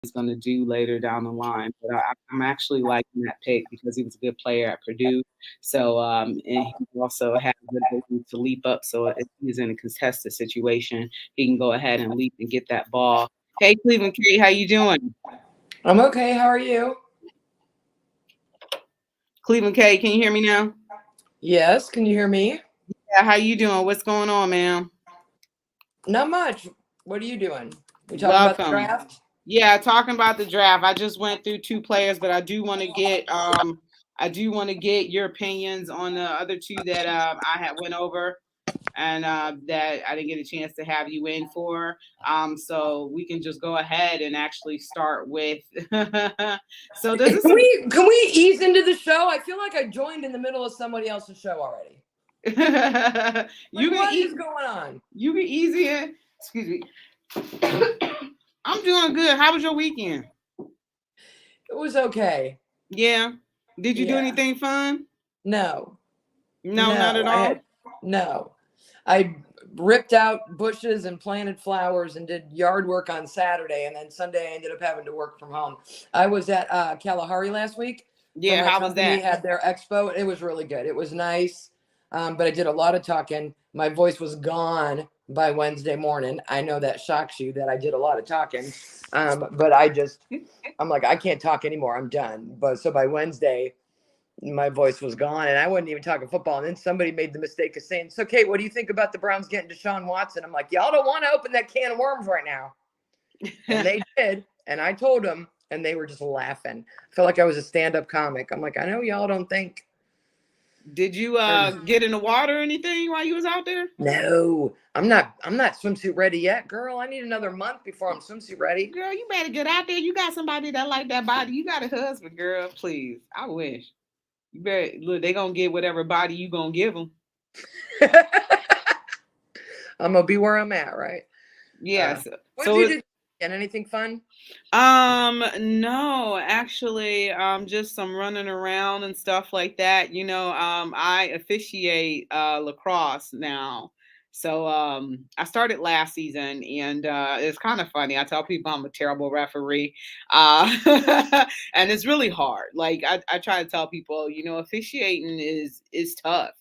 he's going to do later down the line. But I'm actually liking that pick because he was a good player at Purdue. So, and he also has the ability to leap up. So if he's in a contested situation, he can go ahead and leap and get that ball. Hey, Cleveland Kate, how you doing? I'm okay. How are you? Cleveland Kate, can you hear me now? Yes. Can you hear me? Yeah, how you doing? What's going on, man? Not much. What are you doing? We talking about the Welcome. draft? Yeah, talking about the draft. I just went through two players, but I do want to get your opinions on the other two that I had went over and that I didn't get a chance to have you in for. So we can just go ahead and actually start with. So does Can this? we ease into the show? I feel like I joined in the middle of somebody else's show already. You Like, can what eat. is going on? You can easy in. Excuse me. I'm doing good. How was your weekend? It was okay. Yeah. Did you do Yeah. anything fun? No. No, not No. at all. No. I ripped out bushes and planted flowers and did yard work on Saturday, and then Sunday I ended up having to work from home. I was at Kalahari last week for Yeah, my how was company, that? had their expo. It was really good. It was nice, but I did a lot of talking. My voice was gone by Wednesday morning. I know that shocks you that I did a lot of talking, but I'm like, I can't talk anymore. I'm done. But so by Wednesday, my voice was gone and I wasn't even talking football. And then somebody made the mistake of saying, "So, Kate, what do you think about the Browns getting Deshaun Watson?" I'm like, y'all don't want to open that can of worms right now. And they did. And I told them, and they were just laughing. I felt like I was a stand-up comic. I'm like, I know y'all don't think. Did you get in the water or anything while you was out there? No, I'm not swimsuit ready yet, girl. I need another month before I'm swimsuit ready. Girl, you better get out there. You got somebody that like that body. You got a husband, girl. Please, I wish. You better look. They gonna get whatever body you gonna give them. I'm gonna be where I'm at, right? Yes. What did So you it, do? And anything fun? no, actually, just some running around and stuff like that. I officiate lacrosse now. So I started last season, and it's kind of funny. I tell people I'm a terrible referee, uh, and it's really hard. Like I try to tell people, officiating is tough.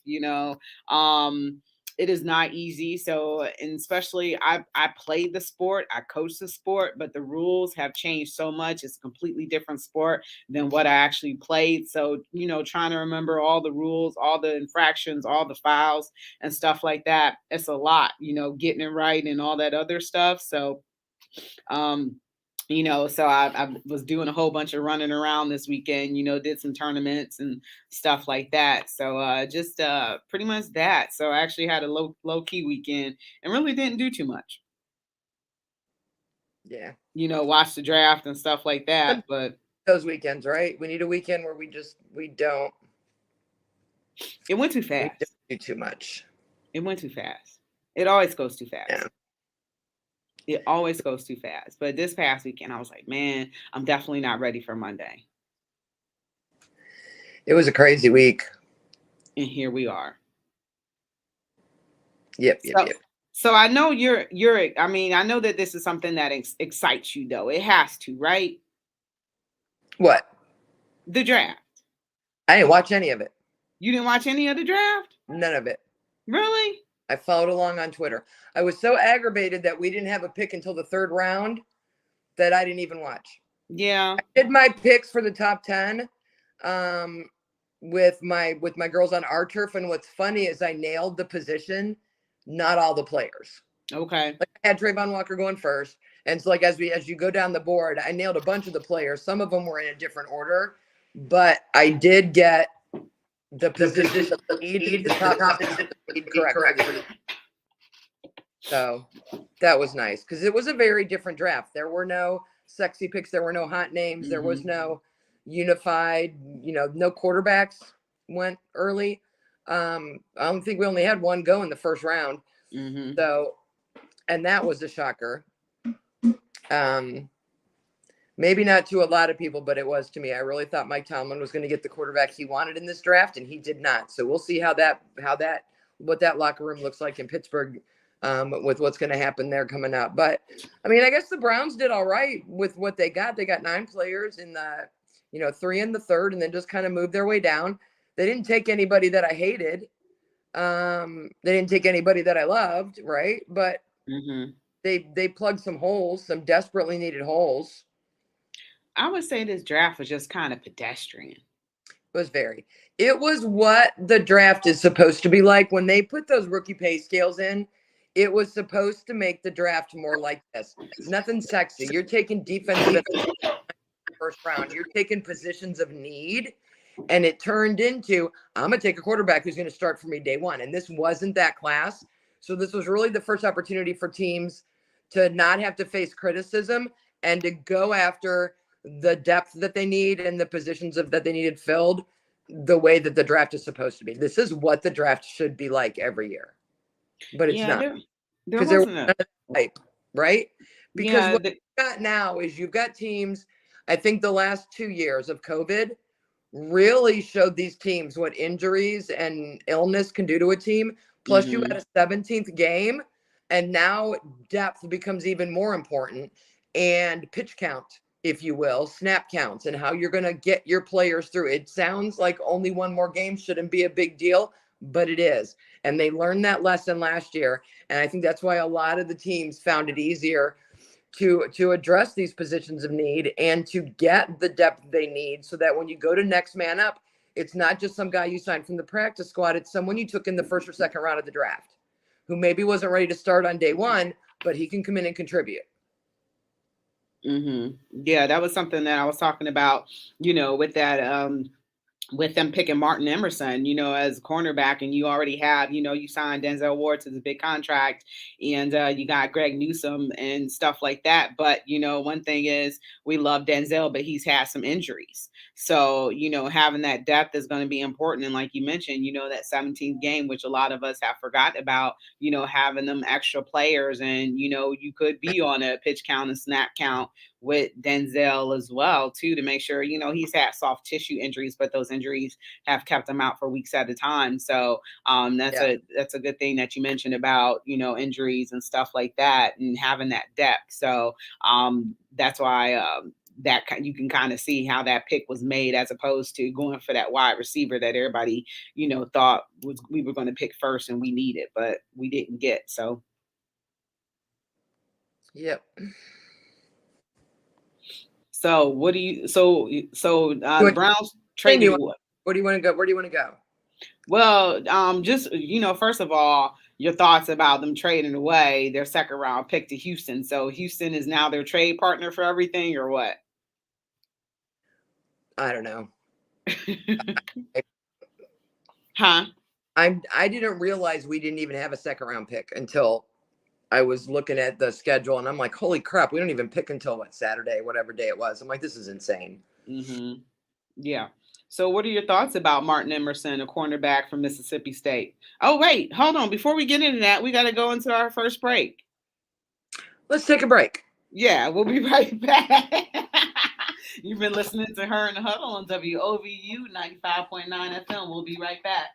It is not easy. So, and especially I played the sport, I coached the sport, but the rules have changed so much. It's a completely different sport than what I actually played. So, trying to remember all the rules, all the infractions, all the fouls and stuff like that, it's a lot, getting it right and all that other stuff. So, um, so I was doing a whole bunch of running around this weekend, did some tournaments and stuff like that. So just pretty much that. So I actually had a low key weekend and really didn't do too much. Yeah. Watch the draft and stuff like that. But Those weekends, right? We need a weekend where we don't it went too fast. do too much. It went too fast. It always goes too Yeah. fast. It always goes too fast. But this past weekend, I was like, man, I'm definitely not ready for Monday. It was a crazy week. And here we are. Yep. So, so I know I mean, I know that this is something that excites you though. It has to, right? What? The draft. I didn't watch any of it. You didn't watch any of the draft? None of it. Really? I followed along on Twitter. I was so aggravated that we didn't have a pick until the third round that I didn't even watch. Yeah. I did my picks for the top 10 with my girls on our turf, and what's funny is I nailed the position, not all the players. Okay. Like I had Trayvon Walker going first, and so like as you go down the board, I nailed a bunch of the players. Some of them were in a different order, but I did get the position the top correct. So that was nice because it was a very different draft. There were no sexy picks. There were no hot names. There was no unified, no quarterbacks went early. I don't think we only had one go in the first round. Mm-hmm. So, and that was a shocker. Maybe not to a lot of people, but it was to me. I really thought Mike Tomlin was going to get the quarterback he wanted in this draft, and he did not. So we'll see what that locker room looks like in Pittsburgh with what's going to happen there coming up. But I mean, I guess the Browns did all right with what they got. They got 9 players in the, 3 in the third, and then just kind of moved their way down. They didn't take anybody that I hated. They didn't take anybody that I loved, right? But they plugged some holes, some desperately needed holes. I would say this draft was just kind of pedestrian. It was what the draft is supposed to be like. When they put those rookie pay scales in, it was supposed to make the draft more like this. Nothing sexy. You're taking defensive first round. You're taking positions of need. And it turned into, I'm going to take a quarterback who's going to start for me day one. And this wasn't that class. So this was really the first opportunity for teams to not have to face criticism and to go after the depth that they need and the positions that they needed filled the way that the draft is supposed to be. This is what the draft should be like every year. But it's not. Because there wasn't a hype, right? Because what you've got now is you've got teams, I think the last 2 years of COVID really showed these teams what injuries and illness can do to a team. Plus you had a 17th game, and now depth becomes even more important, and pitch count, if you will, snap counts, and how you're going to get your players through. It sounds like only one more game shouldn't be a big deal, but it is. And they learned that lesson last year. And I think that's why a lot of the teams found it easier to address these positions of need and to get the depth they need, so that when you go to next man up, it's not just some guy you signed from the practice squad. It's someone you took in the first or second round of the draft who maybe wasn't ready to start on day one, but he can come in and contribute. Yeah, that was something that I was talking about, with that, with them picking Martin Emerson, as a cornerback, and you already have, you signed Denzel Ward to the big contract, and you got Greg Newsome and stuff like that. But, one thing is we love Denzel, but he's had some injuries. So, having that depth is going to be important. And like you mentioned, that 17th game, which a lot of us have forgotten about, having them extra players, and, you could be on a pitch count and snap count with Denzel as well, too, to make sure, he's had soft tissue injuries, but those injuries have kept him out for weeks at a time. So that's a good thing that you mentioned about, injuries and stuff like that, and having that depth. So that's why that you can kind of see how that pick was made, as opposed to going for that wide receiver that everybody, thought we were going to pick first and we needed, but we didn't get. So. Yep. So what do you? The Browns traded what? Where do you want to go? Where do you want to go? Well, just first of all, your thoughts about them trading away their second round pick to Houston. So Houston is now their trade partner for everything, or what? I don't know. Huh? I didn't realize we didn't even have a second round pick until I was looking at the schedule, and I'm like, holy crap, we don't even pick until Saturday, whatever day it was. I'm like, this is insane. Yeah. So what are your thoughts about Martin Emerson, a cornerback from Mississippi State? Oh, wait, hold on. Before we get into that, we got to go into our first break. Let's take a break. Yeah, we'll be right back. You've been listening to Her in the Huddle on WOVU 95.9 FM. We'll be right back.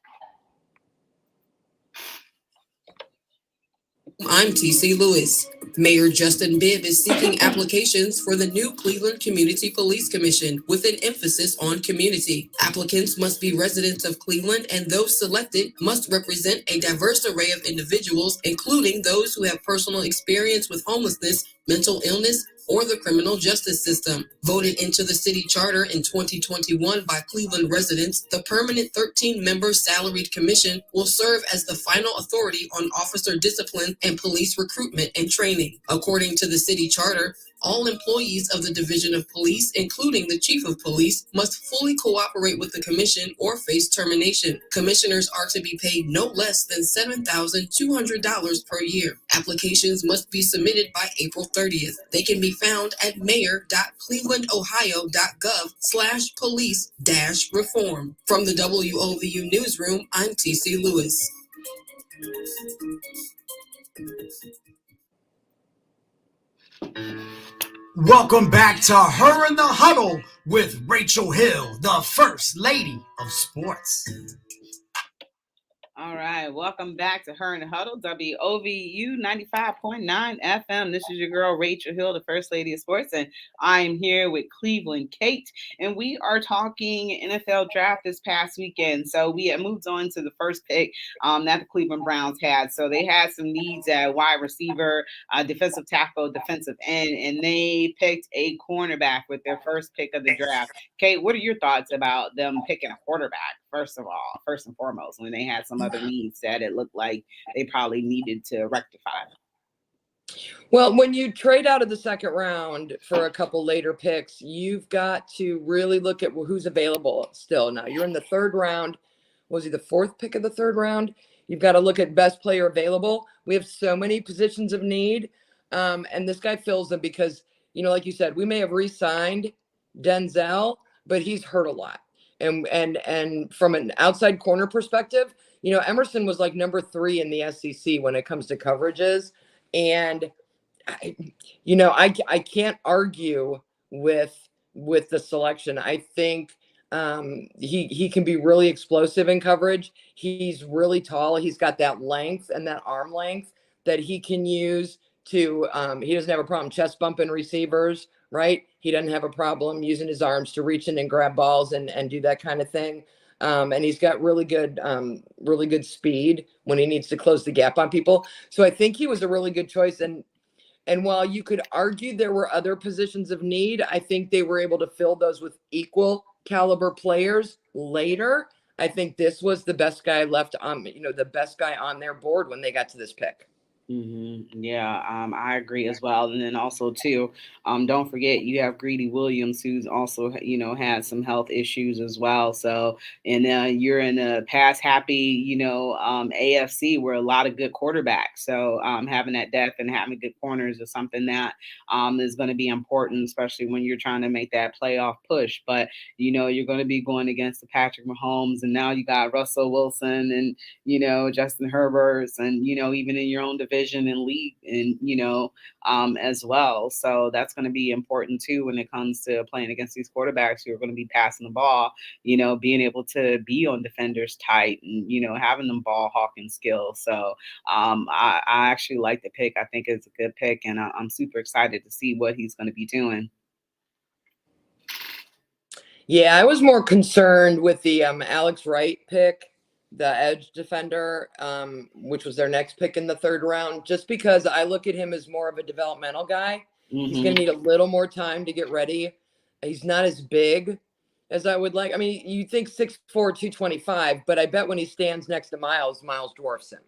I'm TC Lewis. Mayor Justin Bibb is seeking applications for the new Cleveland Community Police Commission with an emphasis on community. Applicants must be residents of Cleveland, and those selected must represent a diverse array of individuals, including those who have personal experience with homelessness, mental illness, or the criminal justice system. Voted into the city charter in 2021 by Cleveland residents, the permanent 13-member salaried commission will serve as the final authority on officer discipline and police recruitment and training. According to the city charter, all employees of the Division of Police, including the Chief of Police, must fully cooperate with the commission or face termination. Commissioners are to be paid no less than $7,200 per year. Applications must be submitted by April 30th. They can be found at mayor.clevelandohio.gov/police-reform. From the WOVU Newsroom, I'm TC Lewis. Welcome back to Her in the Huddle with Rachel Hill, the First Lady of Sports. All right, welcome back to Her in the Huddle, WOVU 95.9 FM. This is your girl, Rachel Hill, the First Lady of Sports, and I'm here with Cleveland Kate, and we are talking NFL draft this past weekend. So we have moved on to the first pick that the Cleveland Browns had. So they had some needs at wide receiver, defensive tackle, defensive end, and they picked a cornerback with their first pick of the draft. Kate, what are your thoughts about them picking a quarterback, first of all, first and foremost, when they had some other needs that it looked like they probably needed to rectify? Well, when you trade out of the second round for a couple later picks, you've got to really look at who's available still. Now, you're in the third round. Was he the fourth pick of the third round? You've got to look at best player available. We have so many positions of need, and this guy fills them because, like you said, we may have re-signed Denzel, but he's hurt a lot. And from an outside corner perspective, Emerson was like number 3 in the SEC when it comes to coverages, and I can't argue with the selection. I think he can be really explosive in coverage. He's really tall. He's got that length and that arm length that he can use to. He doesn't have a problem chest bumping receivers, right? He doesn't have a problem using his arms to reach in and grab balls and do that kind of thing. And he's got really good speed when he needs to close the gap on people. So I think he was a really good choice. And while you could argue there were other positions of need, I think they were able to fill those with equal caliber players later. I think this was the best guy left on, the best guy on their board when they got to this pick. Yeah, I agree as well. And then also too, don't forget you have Greedy Williams, who's also had some health issues as well. So and you're in a pass happy AFC where a lot of good quarterbacks. So having that depth and having good corners is something that is going to be important, especially when you're trying to make that playoff push. But you're going to be going against the Patrick Mahomes, and now you got Russell Wilson and Justin Herberts, and even in your own division and league, and as well. So that's going to be important too when it comes to playing against these quarterbacks who are going to be passing the ball. Being able to be on defenders tight and having them ball hawking skills. So I actually like the pick. I think it's a good pick, and I'm super excited to see what he's going to be doing. Yeah, I was more concerned with the Alex Wright pick, the edge defender, which was their next pick in the third round, just because I look at him as more of a developmental guy. He's going to need a little more time to get ready. He's not as big as I would like. I mean, you think 6'4", 225, but I bet when he stands next to Miles dwarfs him.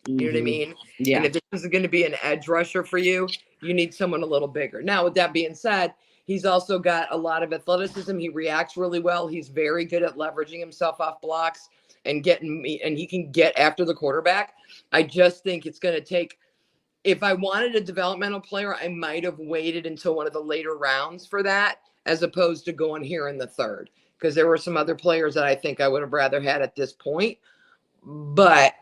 You know what I mean? Yeah. And if this is going to be an edge rusher for you, you need someone a little bigger. Now, with that being said, he's also got a lot of athleticism. He reacts really well. He's very good at leveraging himself off blocks and he can get after the quarterback. I just think it's going to take, if I wanted a developmental player, I might have waited until one of the later rounds for that, as opposed to going here in the third, because there were some other players that I think I would have rather had at this point. But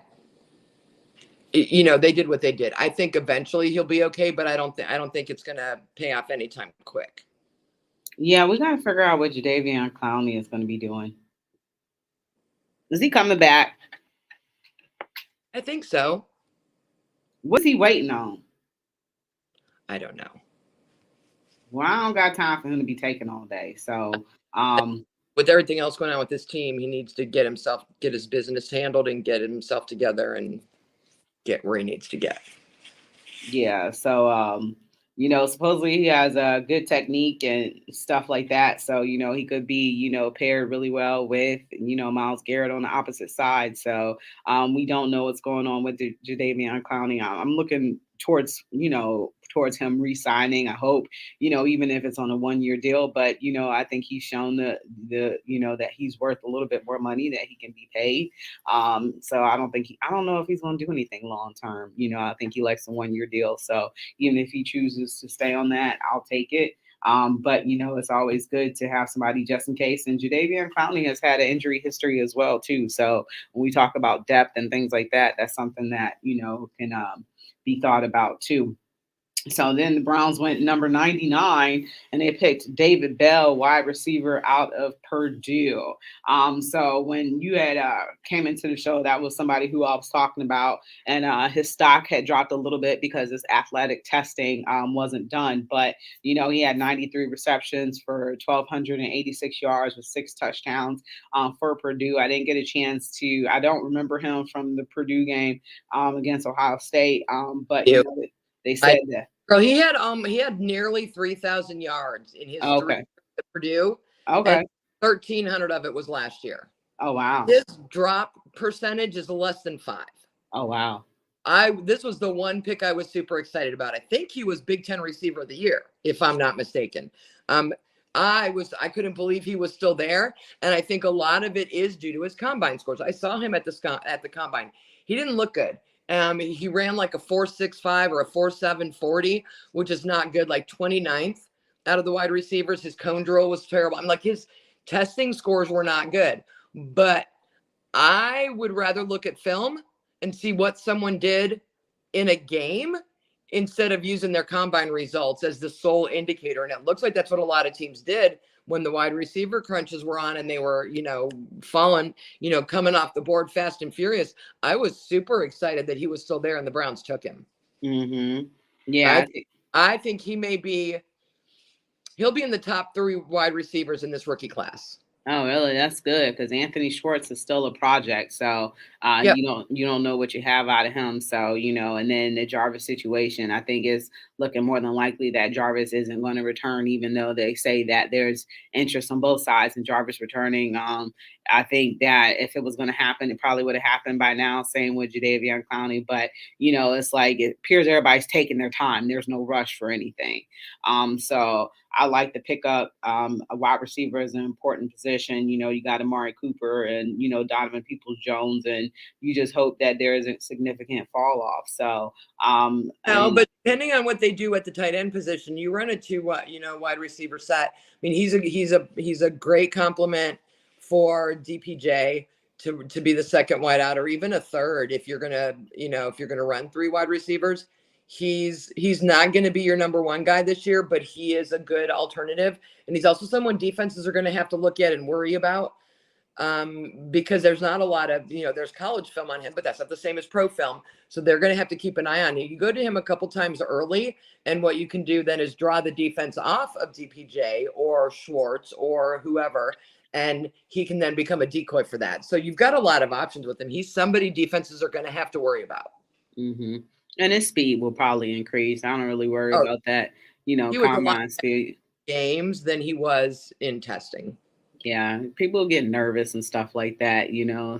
they did what they did. I think eventually he'll be okay, but I don't think it's going to pay off anytime quick. Yeah, we got to figure out what Jadeveon Clowney is going to be doing. Is he coming back? I think so. What's he waiting on? I don't know. Well, I don't got time for him to be taken all day. So, with everything else going on with this team, he needs to get his business handled and get himself together and get where he needs to get. Yeah. So, supposedly he has a good technique and stuff like that. So, he could be, paired really well with, Myles Garrett on the opposite side. So, we don't know what's going on with Jadeveon Clowney. I'm looking towards him re-signing. I hope, even if it's on a 1-year deal, but, I think he's shown that he's worth a little bit more money, that he can be paid. So I don't know if he's going to do anything long-term. I think he likes a 1-year deal. So even if he chooses to stay on that, I'll take it. But it's always good to have somebody just in case. And Jadeveon Clowney has had an injury history as well too. So when we talk about depth and things like that, that's something that, can be thought about too. So then the Browns went number 99 and they picked David Bell, wide receiver out of Purdue. So when you had came into the show, that was somebody who I was talking about, and his stock had dropped a little bit because his athletic testing wasn't done. But he had 93 receptions for 1,286 yards with 6 touchdowns for Purdue. I didn't get a chance to. I don't remember him from the Purdue game against Ohio State, but Yeah. they said that. Bro, he had nearly 3,000 yards in his Oh, 3 okay. years at Purdue, and Okay. 1,300 of it was last year. Oh, wow. His drop percentage is less than 5. Oh, wow. This was the one pick I was super excited about. I think he was Big Ten Receiver of the Year, if I'm not mistaken. I couldn't believe he was still there, and I think a lot of it is due to his combine scores. I saw him at the combine. He didn't look good. He ran like a 4.65 or a 4.7 40, which is not good. Like 29th out of the wide receivers. His cone drill was terrible. I'm like, his testing scores were not good, but I would rather look at film and see what someone did in a game instead of using their combine results as the sole indicator. And it looks like that's what a lot of teams did when the wide receiver crunches were on and they were, falling, coming off the board fast and furious. I was super excited that he was still there and the Browns took him. Mm-hmm. Yeah. I think he'll be in the top 3 wide receivers in this rookie class. Oh, really? That's good because Anthony Schwartz is still a project. So Yep. you don't know what you have out of him. So, and then the Jarvis situation, I think is looking more than likely that Jarvis isn't going to return, even though they say that there's interest on both sides in Jarvis returning. I think that if it was going to happen, it probably would have happened by now. Same with Jadeveon Clowney. But, it's like it appears everybody's taking their time. There's no rush for anything. So I like to pick up a wide receiver is an important position. You got Amari Cooper and, Donovan Peoples-Jones, and you just hope that there isn't significant fall off. So, but depending on what they do at the tight end position, you run a 2 wide receiver set. I mean, he's a great compliment for DPJ to be the second wide out, or even a third if you're gonna run 3 wide receivers. He's not going to be your number 1 guy this year, but he is a good alternative, and he's also someone defenses are going to have to look at and worry about. Because there's not a lot of, there's college film on him, but that's not the same as pro film. So they're going to have to keep an eye on you. You go to him a couple times early, and what you can do then is draw the defense off of DPJ or Schwartz or whoever, and he can then become a decoy for that. So you've got a lot of options with him. He's somebody defenses are going to have to worry about. Mm-hmm. And his speed will probably increase. I don't really worry about that, combine speed. Games than he was in testing. Yeah, people get nervous and stuff like that,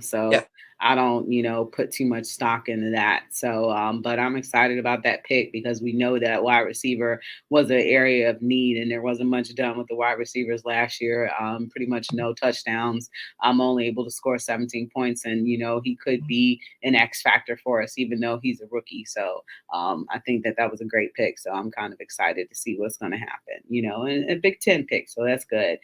so yeah. I don't, put too much stock into that. So, but I'm excited about that pick because we know that wide receiver was an area of need and there wasn't much done with the wide receivers last year. Pretty much no touchdowns. I'm only able to score 17 points and, he could be an X factor for us, even though he's a rookie. So, I think that was a great pick. So I'm kind of excited to see what's going to happen, and a Big Ten pick. So that's good.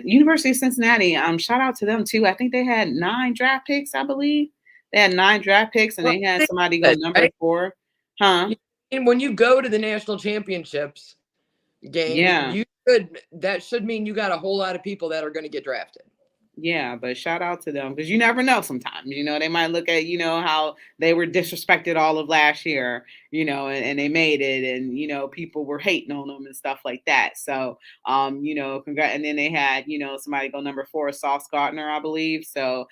University of Cincinnati, shout out to them too. I think they had 9 draft picks, I believe. They had 9 draft picks and they had somebody go number 4. Huh? And when you go to the national championships game, that should mean you got a whole lot of people that are going to get drafted. Yeah, but shout out to them because you never know sometimes, they might look at, how they were disrespected all of last year, and they made it and, people were hating on them and stuff like that. So, congrats. And then they had, somebody go number 4, Sauce Gardner, I believe. So,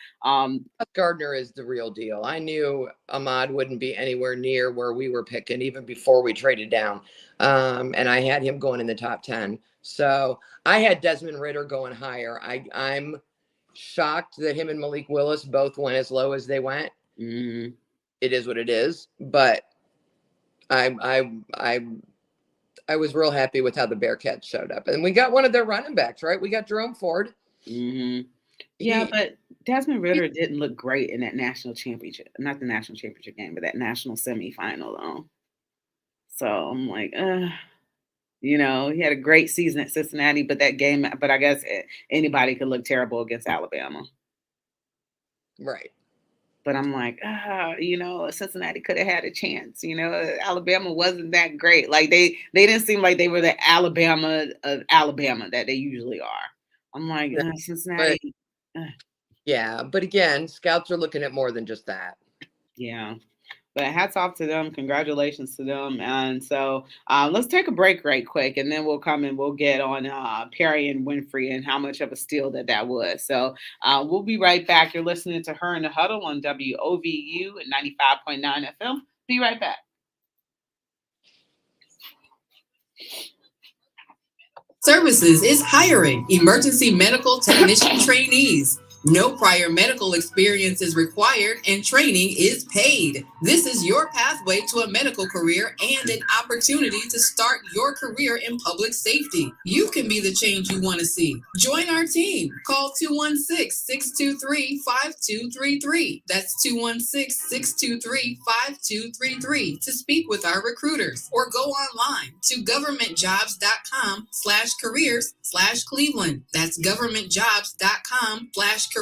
Gardner is the real deal. I knew Ahmad wouldn't be anywhere near where we were picking even before we traded down. And I had him going in the top 10. So I had Desmond Ridder going higher. I'm shocked that him and Malik Willis both went as low as they went. Mm-hmm. It is what it is, but I was real happy with how the Bearcats showed up, and we got one of their running backs, right? We got Jerome Ford. Mm-hmm. Yeah, but Desmond Ridder didn't look great in that national championship, not the national championship game, but that national semifinal though. So I'm like, he had a great season at Cincinnati, but I guess anybody could look terrible against Alabama. Right. But I'm like, Cincinnati could have had a chance. Alabama wasn't that great. Like they didn't seem like they were the Alabama of Alabama that they usually are. I'm like, No, but Cincinnati. yeah, but again, scouts are looking at more than just that. Yeah. But hats off to them. Congratulations to them. And so let's take a break right quick, and then we'll come and we'll get on Perry and Winfrey and how much of a steal that was. So we'll be right back. You're listening to Her in the Huddle on WOVU at 95.9 FM. Be right back. Services is hiring emergency medical technician trainees. No prior medical experience is required and training is paid. This is your pathway to a medical career and an opportunity to start your career in public safety. You can be the change you want to see. Join our team. Call 216-623-5233. That's 216-623-5233 to speak with our recruiters, or go online to governmentjobs.com/careers/Cleveland. That's governmentjobs.com/careers/Cleveland.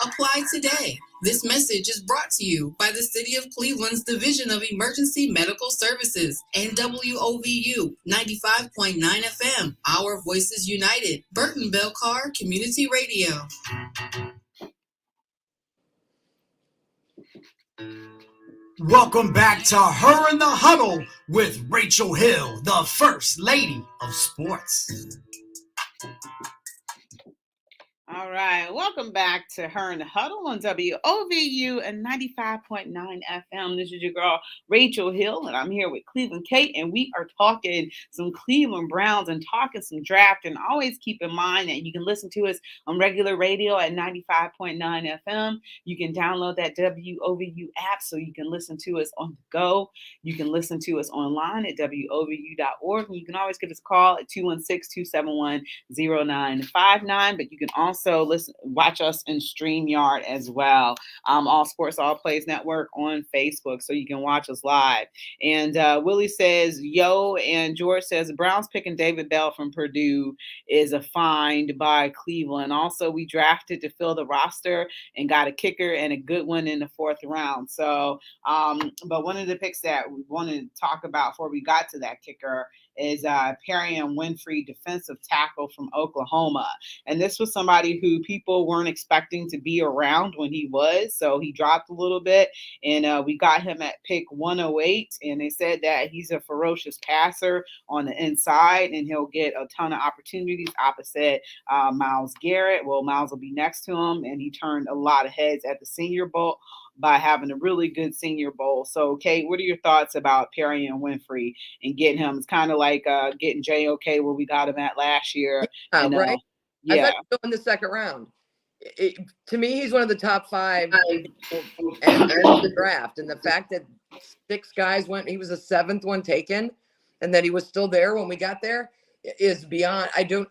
Apply today. This message is brought to you by the City of Cleveland's Division of Emergency Medical Services and WOVU 95.9 FM. Our Voices United. Burton Bell Carr Community Radio. Welcome back to Her in the Huddle with Rachel Hill, the First Lady of Sports. All right. Welcome back to Her in the Huddle on WOVU and 95.9 FM. This is your girl, Rachel Hill, and I'm here with Cleveland Kate, and we are talking some Cleveland Browns and talking some draft. And always keep in mind that you can listen to us on regular radio at 95.9 FM. You can download that WOVU app so you can listen to us on the go. You can listen to us online at WOVU.org. And you can always give us a call at 216-271-0959. But you can also watch us in StreamYard as well. All Sports All Plays Network on Facebook, so you can watch us live. And Willie says, yo, and George says, Browns picking David Bell from Purdue is a find by Cleveland. Also, we drafted to fill the roster and got a kicker and a good one in the 4th round. So, but one of the picks that we wanted to talk about before we got to that kicker is Perry and Winfrey, defensive tackle from Oklahoma. And this was somebody who people weren't expecting to be around when he was. So he dropped a little bit, and we got him at pick 108. And they said that he's a ferocious passer on the inside, and he'll get a ton of opportunities opposite Myles Garrett. Well, Myles will be next to him, and he turned a lot of heads at the Senior Bowl by having a really good Senior Bowl. So, Kate, what are your thoughts about Perry and Winfrey and getting him? It's kind of like getting JOK where we got him at last year. And, right? Yeah. I thought he was in the 2nd round. To me, he's one of the top 5 in the draft. And the fact that 6 guys went, he was the 7th one taken, and that he was still there when we got there is beyond. I don't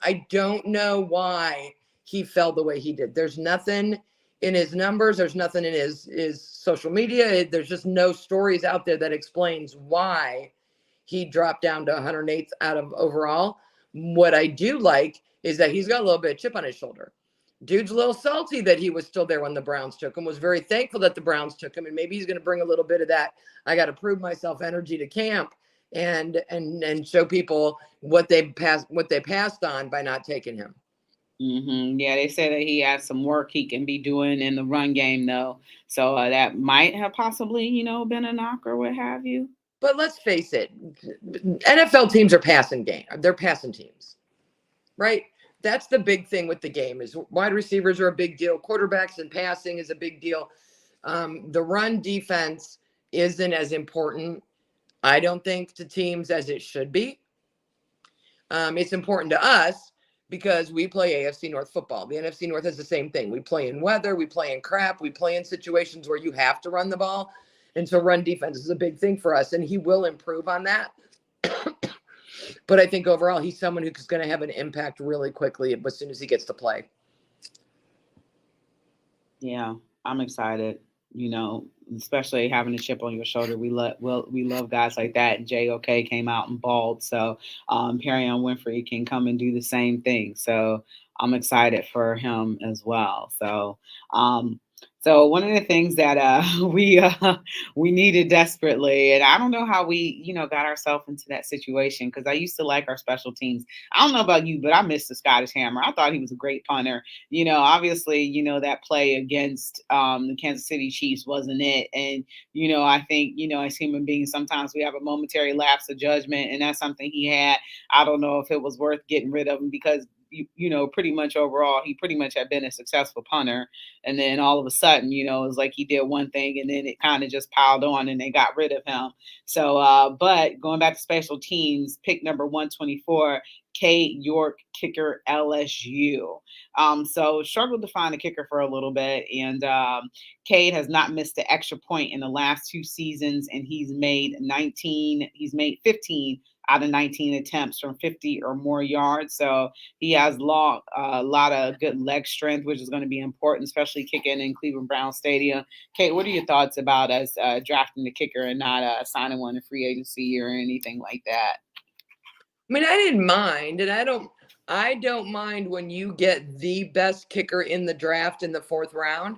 know why he fell the way he did. There's nothing in his numbers. There's nothing in his social media. There's just no stories out there that explains why he dropped down to 108th out of overall. What I do like is that he's got a little bit of chip on his shoulder. Dude's a little salty that he was still there when the Browns took him, was very thankful that the Browns took him. And maybe he's going to bring a little bit of that, I got to prove myself energy to camp and show people what they passed on by not taking him. Mm-hmm. Yeah, they say that he has some work he can be doing in the run game, though. So that might have possibly, been a knock or what have you. But let's face it, NFL teams are passing game. They're passing teams, right? That's the big thing with the game is wide receivers are a big deal. Quarterbacks and passing is a big deal. The run defense isn't as important, I don't think, to teams as it should be. It's important to us because we play AFC North football. The NFC North is the same thing. We play in weather, we play in crap, we play in situations where you have to run the ball. And so run defense is a big thing for us, and he will improve on that. But I think overall, he's someone who's going to have an impact really quickly as soon as he gets to play. Yeah, I'm excited, especially having a chip on your shoulder. We love guys like that. And JOK came out and balled. So Perry and Winfrey can come and do the same thing. So I'm excited for him as well. So So one of the things that we needed desperately, and I don't know how we got ourselves into that situation because I used to like our special teams. I don't know about you, but I missed the Scottish Hammer. I thought he was a great punter. Obviously, that play against the Kansas City Chiefs wasn't it, and I think as human beings sometimes we have a momentary lapse of judgment, and that's something he had. I don't know if it was worth getting rid of him because pretty much overall, he pretty much had been a successful punter. And then all of a sudden, it was like he did one thing and then it kind of just piled on and they got rid of him. So, but going back to special teams, pick number 124, Kate York, kicker, LSU. So struggled to find a kicker for a little bit. And Cade has not missed the extra point in the last 2 seasons, and he's made 15 out of 19 attempts from 50 or more yards. So he has a lot of good leg strength, which is going to be important, especially kicking in Cleveland Brown Stadium. Kate, what are your thoughts about us drafting the kicker and not signing one in free agency or anything like that? I mean, I didn't mind, and I don't mind when you get the best kicker in the draft in the 4th round.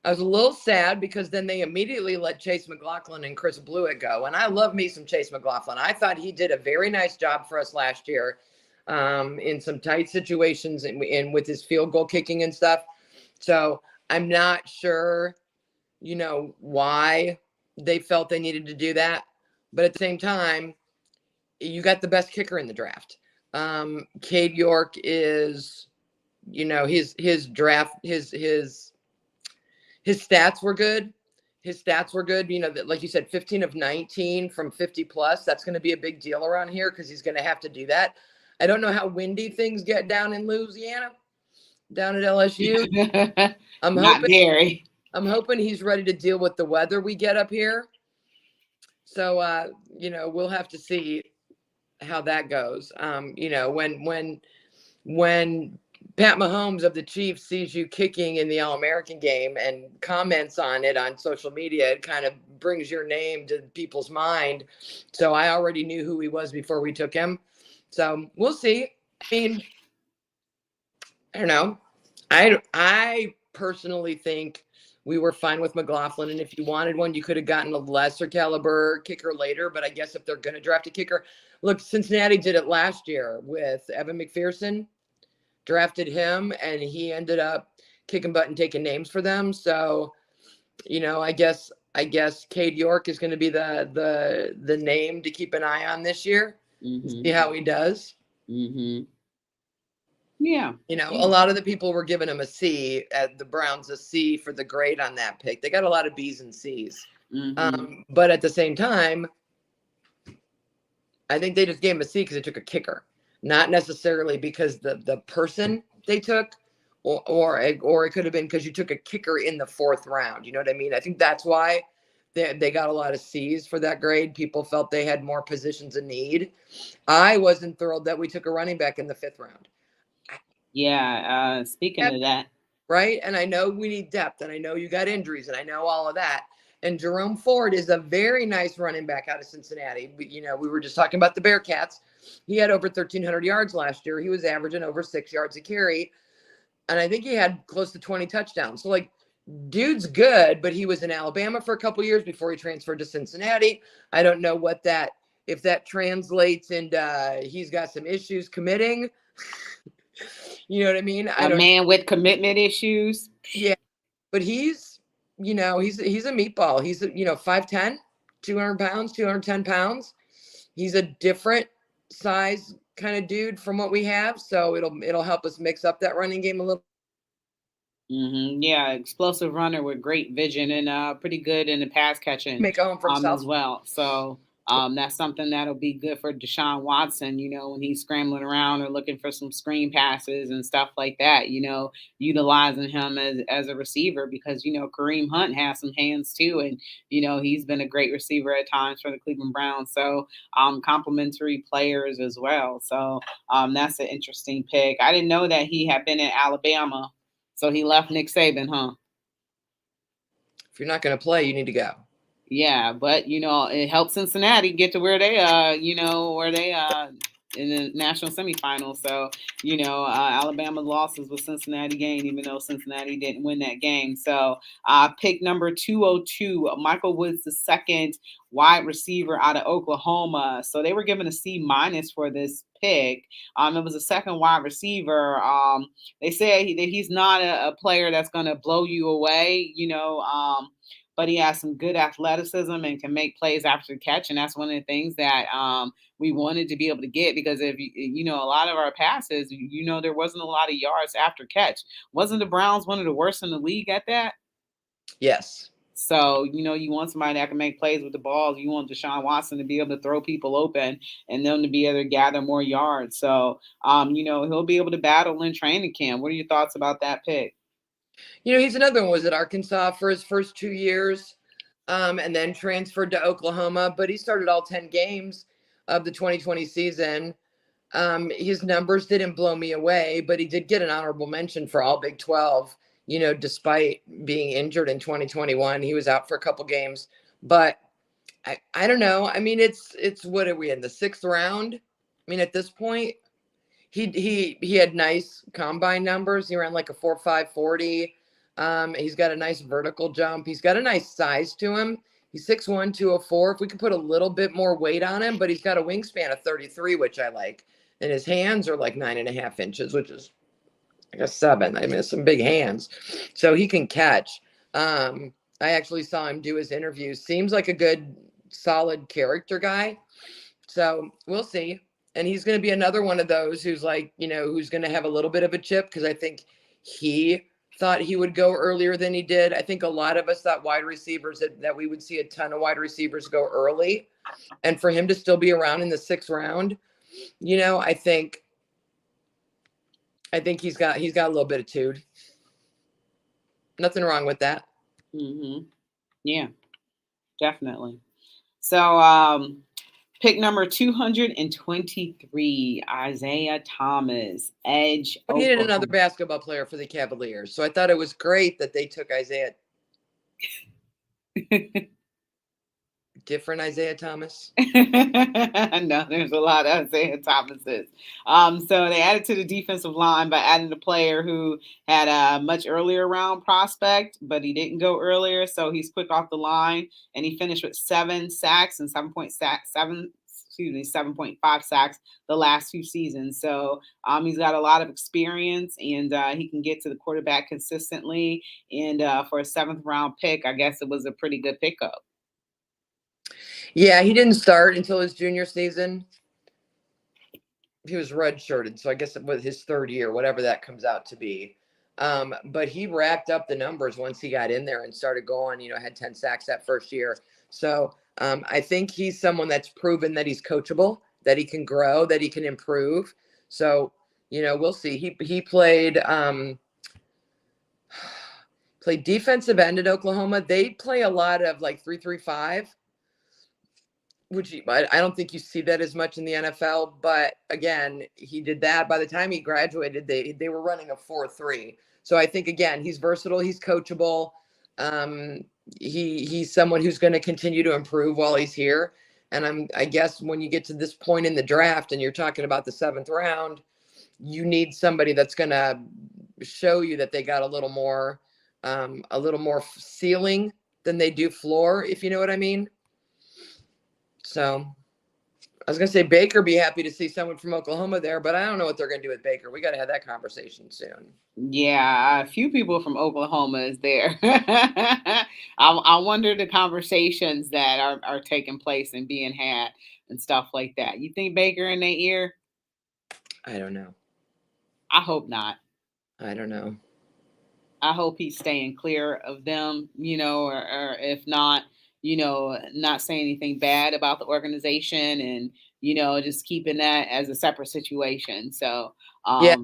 I was a little sad because then they immediately let Chase McLaughlin and Chris Blewett go. And I love me some Chase McLaughlin. I thought he did a very nice job for us last year in some tight situations and with his field goal kicking and stuff. So I'm not sure, why they felt they needed to do that. But at the same time, you got the best kicker in the draft. Cade York is, his draft, his stats were good. His stats were good. Like you said, 15 of 19 from 50 plus. That's going to be a big deal around here because he's going to have to do that. I don't know how windy things get down in Louisiana, down at LSU. I'm hoping he's ready to deal with the weather we get up here. So, we'll have to see how that goes. When Pat Mahomes of the Chiefs sees you kicking in the All-American game and comments on it on social media, it kind of brings your name to people's mind. So I already knew who he was before we took him. So we'll see. I mean, I don't know. I personally think we were fine with McLaughlin, and if you wanted one, you could have gotten a lesser caliber kicker later. But I guess if they're going to draft a kicker, look, Cincinnati did it last year with Evan McPherson, drafted him, and he ended up kicking butt and taking names for them. So, I guess Cade York is going to be the name to keep an eye on this year. Mm-hmm. See how he does. Mm-hmm. Yeah. A lot of the people were giving him a C, at the Browns a C for the grade on that pick. They got a lot of B's and C's. Mm-hmm. But at the same time, I think they just gave him a C because they took a kicker, not necessarily because the person they took, or it could have been because you took a kicker in the 4th round. You know what I mean? I think that's why they got a lot of C's for that grade. People felt they had more positions in need. I wasn't thrilled that we took a running back in the 5th round. Yeah, speaking of that. Right? And I know we need depth, and I know you got injuries, and I know all of that. And Jerome Ford is a very nice running back out of Cincinnati. We were just talking about the Bearcats. He had over 1,300 yards last year. He was averaging over 6 yards a carry. And I think he had close to 20 touchdowns. So, dude's good, but he was in Alabama for a couple years before he transferred to Cincinnati. I don't know if that translates into he's got some issues committing. You know what I mean? A man with commitment issues. Yeah, but he's a meatball. He's 5'10", 200 pounds, 210 pounds. He's a different size kind of dude from what we have, so it'll help us mix up that running game a little. Mm-hmm. Yeah, explosive runner with great vision and pretty good in the pass catching. Make a home for himself as well. So. That's something that'll be good for Deshaun Watson, when he's scrambling around or looking for some screen passes and stuff like that, utilizing him as a receiver because, Kareem Hunt has some hands too. And, he's been a great receiver at times for the Cleveland Browns. So complementary players as well. So that's an interesting pick. I didn't know that he had been in Alabama. So he left Nick Saban, huh? If you're not going to play, you need to go. Yeah, but it helped Cincinnati get to where they in the national semifinals. So, Alabama losses with Cincinnati game, even though Cincinnati didn't win that game. So, pick number 202, Michael Woods, the second wide receiver out of Oklahoma. So they were given a C minus for this pick. It was a second wide receiver. They say that he's not a player that's going to blow you away, but he has some good athleticism and can make plays after the catch. And that's one of the things that we wanted to be able to get, because if a lot of our passes, there wasn't a lot of yards after catch. Wasn't the Browns one of the worst in the league at that? Yes. So, you want somebody that can make plays with the ball. You want Deshaun Watson to be able to throw people open and them to be able to gather more yards. So, he'll be able to battle in training camp. What are your thoughts about that pick? He's another one. Was at Arkansas for his first 2 years, and then transferred to Oklahoma. But he started all 10 games of the 2020 season. His numbers didn't blow me away, but he did get an honorable mention for all Big 12. Despite being injured in 2021, he was out for a couple games. But I don't know. I mean, it's what are we in the 6th round? I mean, at this point, he had nice combine numbers. He ran like a 4.5 40. He's got a nice vertical jump. He's got a nice size to him. He's 6'1", 204. If we could put a little bit more weight on him, but he's got a wingspan of 33, which I like. And his hands are like 9.5 inches, which is like a 7. I mean, some big hands. So he can catch. I actually saw him do his interview. Seems like a good, solid character guy. So we'll see. And he's going to be another one of those who's like, who's going to have a little bit of a chip, because I think he thought he would go earlier than he did. I think a lot of us thought wide receivers that we would see a ton of wide receivers go early. And for him to still be around in the 6th round, I think he's got a little bit of tude. Nothing wrong with that. Mm-hmm. Yeah, definitely. So, pick number 223, Isaiah Thomas, edge. We needed another basketball player for the Cavaliers, so I thought it was great that they took Isaiah. Different Isaiah Thomas? No, there's a lot of Isaiah Thomases. So they added to the defensive line by adding a player who had a much earlier round prospect, but he didn't go earlier, so he's quick off the line, and he finished with 7 sacks and 7.5 sacks the last 2 seasons. So he's got a lot of experience, and he can get to the quarterback consistently. And for a 7th round pick, I guess it was a pretty good pickup. Yeah, he didn't start until his junior season. He was redshirted, so I guess it was his 3rd year, whatever that comes out to be. But he racked up the numbers once he got in there and started going, had 10 sacks that first year. So I think he's someone that's proven that he's coachable, that he can grow, that he can improve. So, we'll see. He played defensive end at Oklahoma. They play a lot of like 3-3-5. Which I don't think you see that as much in the NFL, but again, he did that. By the time he graduated, they were running a 4-3. So I think, again, he's versatile, he's coachable. He's someone who's going to continue to improve while he's here. And I guess when you get to this point in the draft and you're talking about the 7th round, you need somebody that's going to show you that they got a little more ceiling than they do floor, if you know what I mean. So I was going to say Baker be happy to see someone from Oklahoma there, but I don't know what they're going to do with Baker. We got to have that conversation soon. Yeah, a few people from Oklahoma is there. I wonder the conversations that are taking place and being had and stuff like that. You think Baker in their ear? I don't know. I hope not. I don't know. I hope he's staying clear of them, or if not, not saying anything bad about the organization and, just keeping that as a separate situation. So, yeah,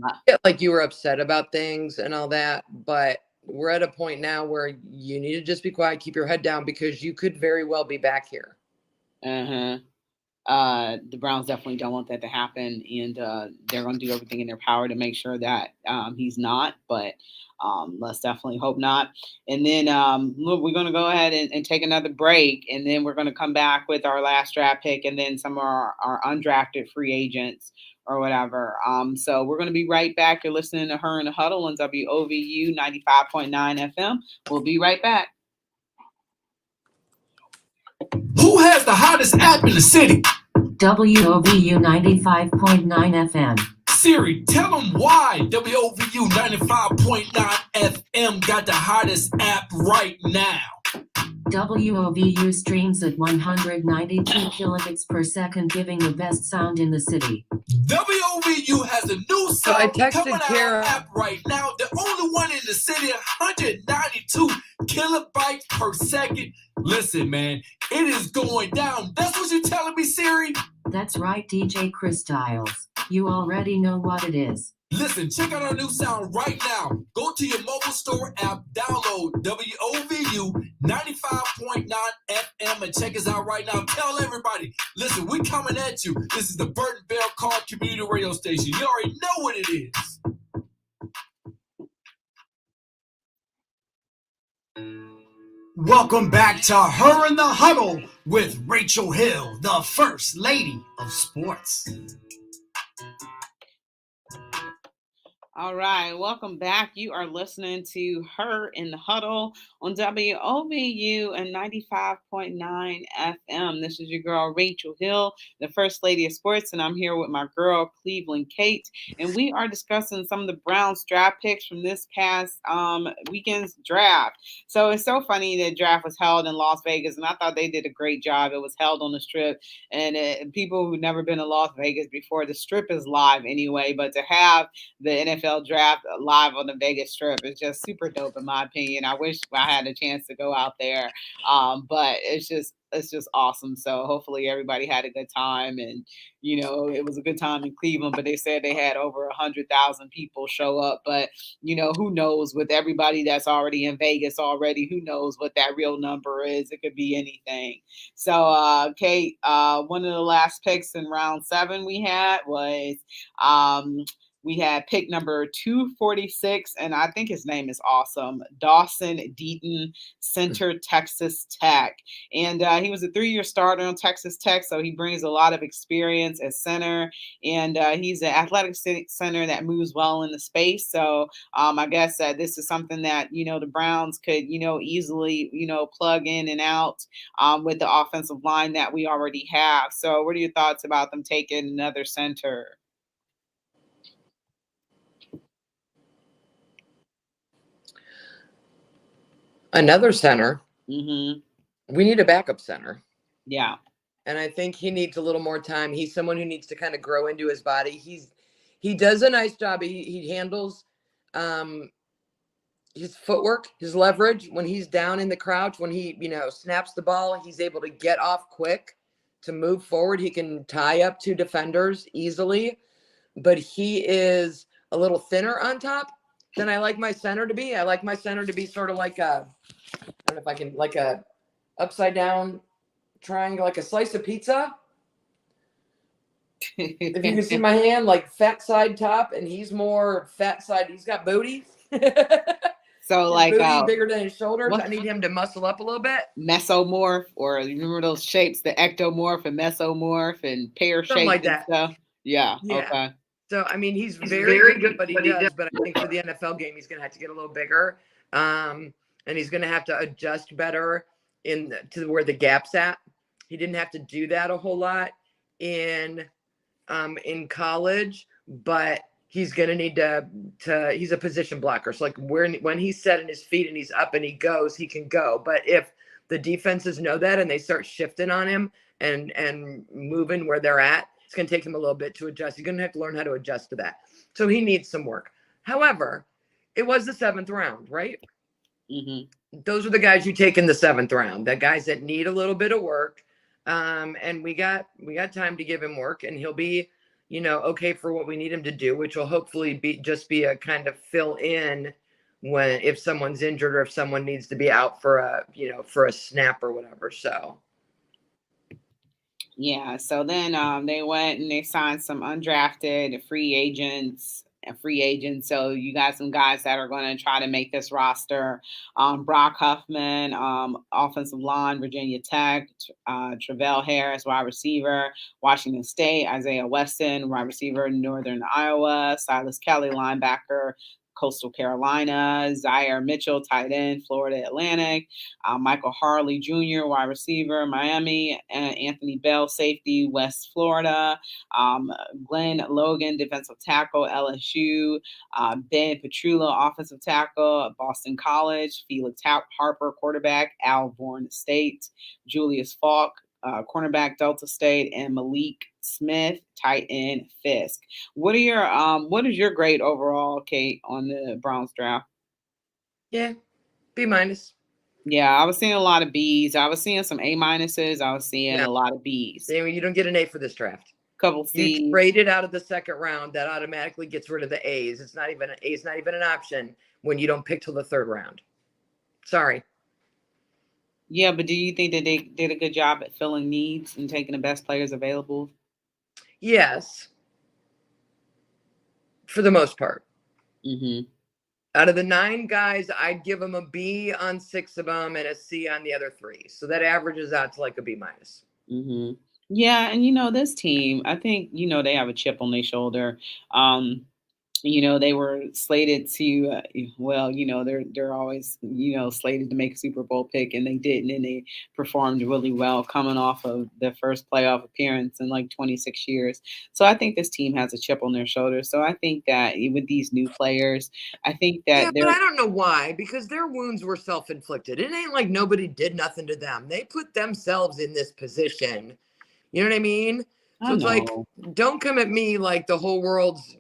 like you were upset about things and all that, but we're at a point now where you need to just be quiet, keep your head down, because you could very well be back here. Uh-huh. the Browns definitely don't want that to happen, and they're going to do everything in their power to make sure that he's not. But let's definitely hope not. And then look, we're going to go ahead and take another break, and then we're going to come back with our last draft pick, and then some of our undrafted free agents or whatever. So we're going to be right back. You're listening to Her in the Huddle on WOVU 95.9 FM. We'll be right back. Who has the hottest app in the city? WOVU 95.9 FM. Siri, tell them why WOVU 95.9 FM got the hottest app right now. WOVU streams at 192 kilobits per second, giving the best sound in the city. WOVU has a new So I sound texted coming out Kara. app right now. The only one in the city, 192 kilobytes per second. Listen, man, it is going down. That's what you're telling me, Siri? That's right, DJ Chris Styles. You already know what it is. Listen, check out our new sound right now. Go to your mobile store app, download WOVU 95.9 FM, and check us out right now. Tell everybody, listen, we coming at you. This is the Burton Bell Call Community Radio Station. You already know what it is. Welcome back to Her in the Huddle with Rachel Hill, the First Lady of Sports. All right, welcome back. You are listening to Her in the Huddle on WOVU and 95.9 FM. This is your girl, Rachel Hill, the First Lady of Sports, and I'm here with my girl, Cleveland Kate, and we are discussing some of the Browns draft picks from this past weekend's draft. So it's so funny that draft was held in Las Vegas, and I thought they did a great job. It was held on the Strip, and people who've never been to Las Vegas before, the Strip is live anyway, but to have the NFL draft live on the Vegas Strip is just super dope in my opinion. I wish I had a chance to go out there, but it's just awesome. So hopefully everybody had a good time, and it was a good time in Cleveland. But they said they had over 100,000 people show up. But who knows with everybody that's already in Vegas already? Who knows what that real number is? It could be anything. So Kate, one of the last picks in round 7 we had was. We had pick number 246, and I think his name is awesome. Dawson Deaton, center, Texas Tech. And he was a 3-year starter on Texas Tech, so he brings a lot of experience at center. And he's an athletic center that moves well in the space. So I guess this is something that, the Browns could, easily, plug in and out with the offensive line that we already have. So what are your thoughts about them taking another center? Another center. Mm-hmm. We need a backup center. Yeah. And I think he needs a little more time. He's someone who needs to kind of grow into his body. He does a nice job. He handles his footwork, his leverage when he's down in the crouch, when he, snaps the ball, he's able to get off quick to move forward. He can tie up 2 defenders easily, but he is a little thinner on top than I like my center to be. I like my center to be sort of like I don't know if I can, like a upside down triangle, like a slice of pizza. If you can see my hand, like fat side top, and he's more fat side. He's got booty. So like booty bigger than his shoulders. I need him to muscle up a little bit. Mesomorph, or you remember those shapes, the ectomorph and mesomorph and pear shape like and that. Stuff. Yeah. Okay. So I mean, he's very good, but he does. But I think for the NFL game, he's going to have to get a little bigger, and he's going to have to adjust better to where the gap's at. He didn't have to do that a whole lot in college, but he's going to need to he's a position blocker. So like when he's setting his feet and he's up and he goes, he can go. But if the defenses know that and they start shifting on him and moving where they're at, it's going to take him a little bit to adjust. He's going to have to learn how to adjust to that. So he needs some work. However, it was the 7th round, right? Mm-hmm. Those are the guys you take in the 7th round, the guys that need a little bit of work. And we got time to give him work, and he'll be, okay for what we need him to do, which will hopefully be a kind of fill in if someone's injured or if someone needs to be out for a snap or whatever. So. Yeah, so then they went and they signed some undrafted free agents. So you got some guys that are going to try to make this roster. Brock Huffman, offensive line, Virginia Tech, Travell Harris, wide receiver, Washington State, Isaiah Weston, wide receiver, Northern Iowa, Silas Kelly, linebacker, Coastal Carolina, Zaire Mitchell, tight end, Florida Atlantic, Michael Harley Jr., wide receiver, Miami, and Anthony Bell, safety, West Florida, um, Glenn Logan, defensive tackle, LSU, Ben Petrula, offensive tackle, Boston College, Felix Harper, quarterback, Alborn State, Julius Falk, cornerback, Delta State, and Malik Smith, tight end, Fisk. What is your grade overall, Kate, on the Browns draft? Yeah, B minus. Yeah, I was seeing a lot of B's. I was seeing some A minuses. I was seeing Yeah. a lot of B's. I mean, you don't get an A for this draft. Couple You C's. traded out of the second round, that automatically gets rid of the A's. It's not even an option when you don't pick till the third round. Sorry. Yeah, but do you think that they did a good job at filling needs and taking the best players available? Yes, for the most part. Mm-hmm. Out of the 9 guys, I'd give them a B on 6 of them and a C on the other 3. So that averages out to like a B minus. Mm-hmm. Yeah, and this team, I think, they have a chip on their shoulder. They were slated to, they're always, slated to make a Super Bowl pick, and they didn't, and they performed really well coming off of their first playoff appearance in like 26 years. So I think this team has a chip on their shoulder. So I think that with these new players, I think Yeah, that but I don't know why, because their wounds were self-inflicted. It ain't like nobody did nothing to them. They put themselves in this position. You know what I mean? So I it's like, know. don't come at me like the whole world's,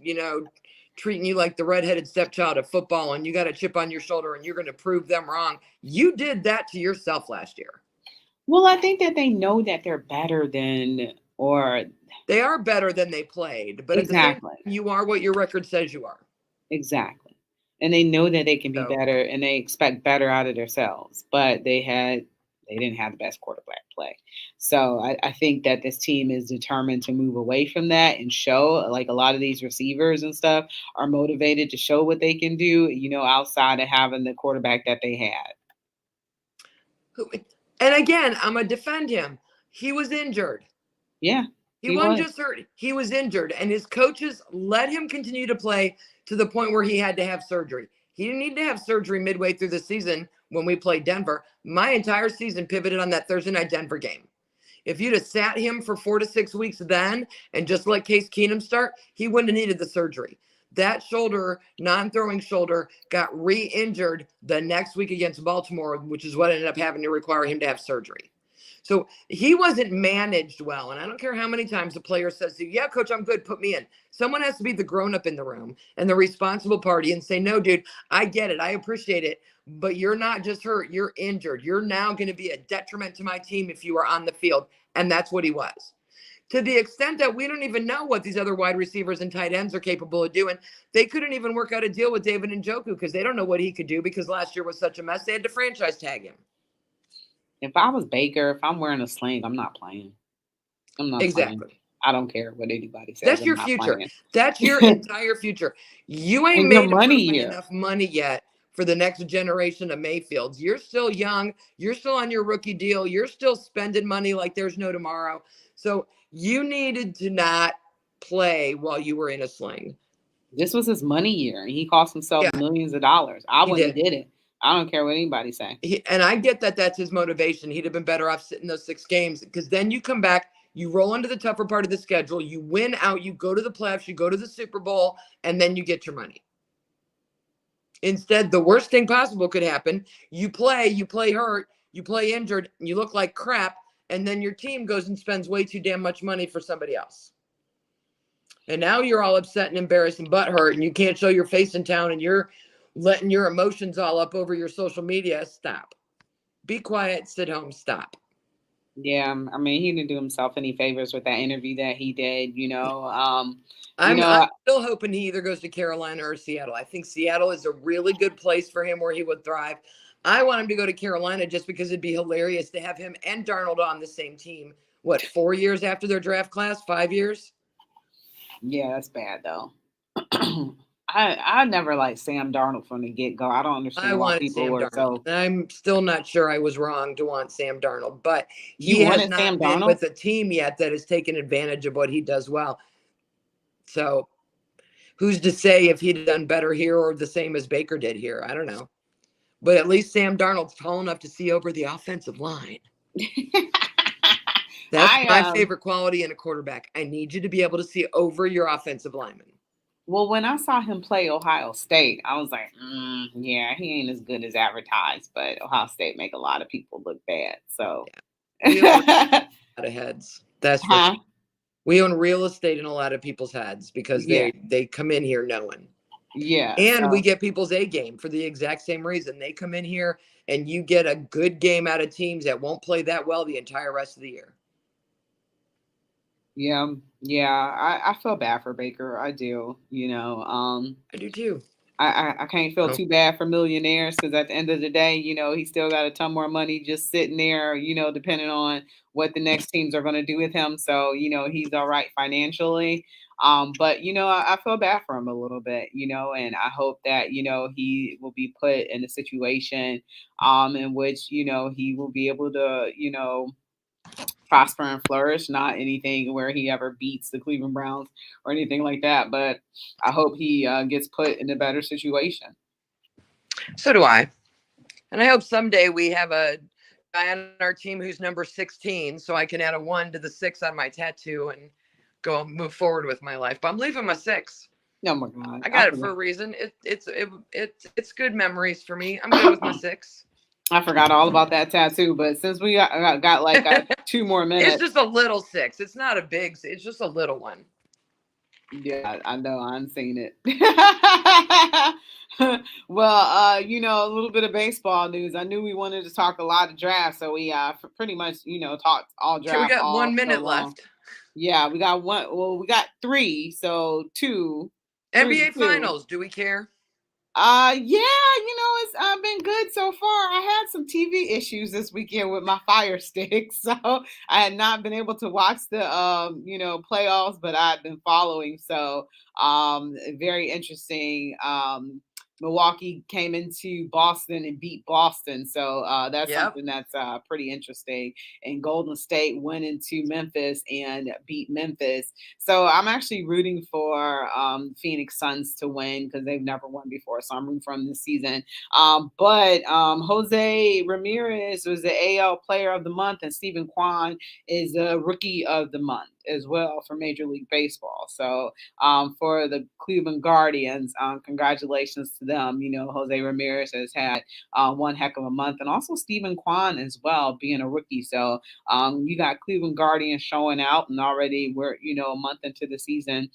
treating you like the redheaded stepchild of football and you got a chip on your shoulder and you're going to prove them wrong. You did that to yourself last year. Well, I think that they know that they're better than, or They are better than they played, but at the same exactly, time, you are what your record says you are. exactly. And they know that they can be So, better, and they expect better out of themselves, but they didn't have the best quarterback play. So I think that this team is determined to move away from that and show, like, a lot of these receivers and stuff are motivated to show what they can do, outside of having the quarterback that they had. and again, I'm going to defend him. He was injured. Yeah. He wasn't just hurt. He was injured, and his coaches let him continue to play to the point where he had to have surgery. He didn't need to have surgery midway through the season when we played Denver. My entire season pivoted on that Thursday night Denver game. If you'd have sat him for 4 to 6 weeks then and just let Case Keenum start, he wouldn't have needed the surgery. That shoulder, non-throwing shoulder, got re-injured the next week against Baltimore, which is what ended up having to require him to have surgery. So he wasn't managed well. And I don't care how many times the player says to you, yeah, coach, I'm good. Put me in. Someone has to be the grown-up in the room and the responsible party and say, no, dude, I get it. I appreciate it. But you're not just hurt. You're injured. You're now going to be a detriment to my team if you are on the field. And that's what he was. To the extent that we don't even know what these other wide receivers and tight ends are capable of doing. They couldn't even work out a deal with David Njoku because they don't know what he could do because last year was such a mess. They had to franchise tag him. If I was Baker, if I'm wearing a sling, I'm not playing. I'm not Exactly. playing. I don't care what anybody says. That's I'm your not future. playing. That's your entire future. You ain't And your made money enough money yet for the next generation of Mayfields. You're still young. You're still on your rookie deal. You're still spending money like there's no tomorrow. So you needed to not play while you were in a sling. This was his money year, and he cost himself millions of dollars. I wouldn't have did it. I don't care what anybody say. And I get that that's his motivation. He'd have been better off sitting those 6 games because then you come back, you roll into the tougher part of the schedule, you win out, you go to the playoffs, you go to the Super Bowl, and then you get your money. Instead, the worst thing possible could happen. You play hurt, you play injured, and you look like crap, and then your team goes and spends way too damn much money for somebody else. And now you're all upset and embarrassed and butthurt, and you can't show your face in town, and you're letting your emotions all up over your social media. Stop. Be quiet, sit home, stop. Yeah, I mean, he didn't do himself any favors with that interview that he did, I'm still hoping he either goes to Carolina or Seattle. I think Seattle is a really good place for him where he would thrive. I want him to go to Carolina just because it'd be hilarious to have him and Darnold on the same team what, 4 years after their draft class? 5 years? Yeah, that's bad though. I never liked Sam Darnold from the get go. I don't I understand why wanted people Sam were Darnold. so. And I'm still not sure I was wrong to want Sam Darnold, but You he has wanted Sam not been Darnold? with a team yet that has taken advantage of what he does well. So who's to say if he'd done better here or the same as Baker did here? I don't know. But at least Sam Darnold's tall enough to see over the offensive line. That's my I favorite quality in a quarterback. I need you to be able to see over your offensive lineman. Well, when I saw him play Ohio State, I was like, yeah, he ain't as good as advertised, but Ohio State make a lot of people look bad. So, We own a lot of heads. That's for huh? sure. We own real estate in a lot of people's heads because Yeah, they come in here knowing. yeah. And we So, get people's A game for the exact same reason. They come in here and you get a good game out of teams that won't play that well the entire rest of the year. yeah, yeah. I feel bad for Baker. I do. I do too. I can't feel No. too bad for millionaires because at the end of the day, he still got a ton more money just sitting there, depending on what the next teams are going to do with him. So, he's all right financially. But, I feel bad for him a little bit, and I hope that, he will be put in a situation in which, he will be able to, prosper and flourish, not anything where he ever beats the Cleveland Browns or anything like that. But I hope he gets put in a better situation. So do I. And I hope someday we have a guy on our team who's number 16 so I can add a 1 to the 6 on my tattoo and go move forward with my life. But I'm leaving my 6. Oh my God. I got it for a reason. It's good memories for me. I'm good with my 6. I forgot all about that tattoo, but since we got like 2 more It's minutes. just a little 6. It's not a big, it's just a little one. Yeah, I know. I'm seeing it. Well, a little bit of baseball news. I knew we wanted to talk a lot of drafts, so we pretty much, talked all draft. So we got all 1 minute so long. left. Yeah, we got one. Well, we got 3, so 2. NBA Finals. Do we care? Yeah, it's been good so far. I had some TV issues this weekend with my Fire Stick, so I had not been able to watch the playoffs, but I've been following. So, very interesting. Milwaukee came into Boston and beat Boston, so that's something that's pretty interesting. And Golden State went into Memphis and beat Memphis. So I'm actually rooting for Phoenix Suns to win because they've never won before. So I'm rooting for them this season. But Jose Ramirez was the AL Player of the Month, and Stephen Kwan is the Rookie of the Month as well for Major League Baseball. So for the Cleveland Guardians, congratulations to them. Jose Ramirez has had one heck of a month, and also Stephen Kwan as well, being a rookie. So you got Cleveland Guardians showing out, and already we're a month into the season,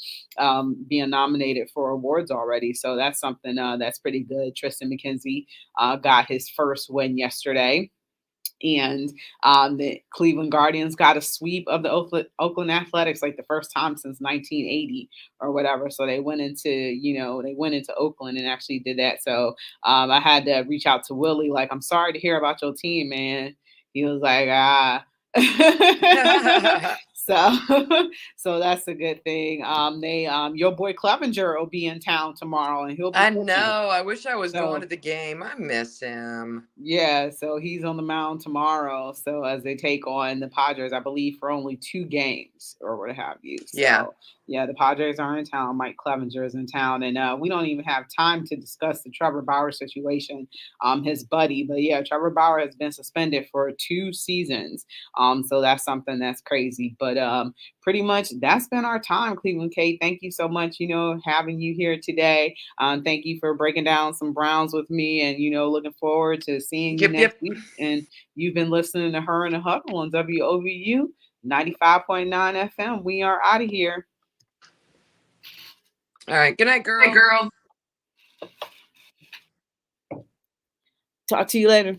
being nominated for awards already. So that's something that's pretty good. Tristan McKenzie got his first win yesterday. And the Cleveland Guardians got a sweep of the Oakland Athletics, like the first time since 1980 or whatever. So they went into Oakland and actually did that. So I had to reach out to Willie, like, I'm sorry to hear about your team, man. He was like, So, so that's a good thing. Your boy Clevenger will be in town tomorrow, and he'll be. I know. I wish I was going to the game. I miss him. Yeah, so he's on the mound tomorrow. So as they take on the Padres, I believe for only 2 games or what have you. So yeah, the Padres are in town. Mike Clevenger is in town, and we don't even have time to discuss the Trevor Bauer situation, his buddy. But yeah, Trevor Bauer has been suspended for 2 seasons. So that's something that's crazy. But pretty much that's been our time, Cleveland Kate. Thank you so much, having you here today. Thank you for breaking down some Browns with me, and looking forward to seeing you next week. And you've been listening to Her in the Huddle on WOVU 95.9 FM. We are out of here. All right. Good night, girl. Hey, girl. Talk to you later.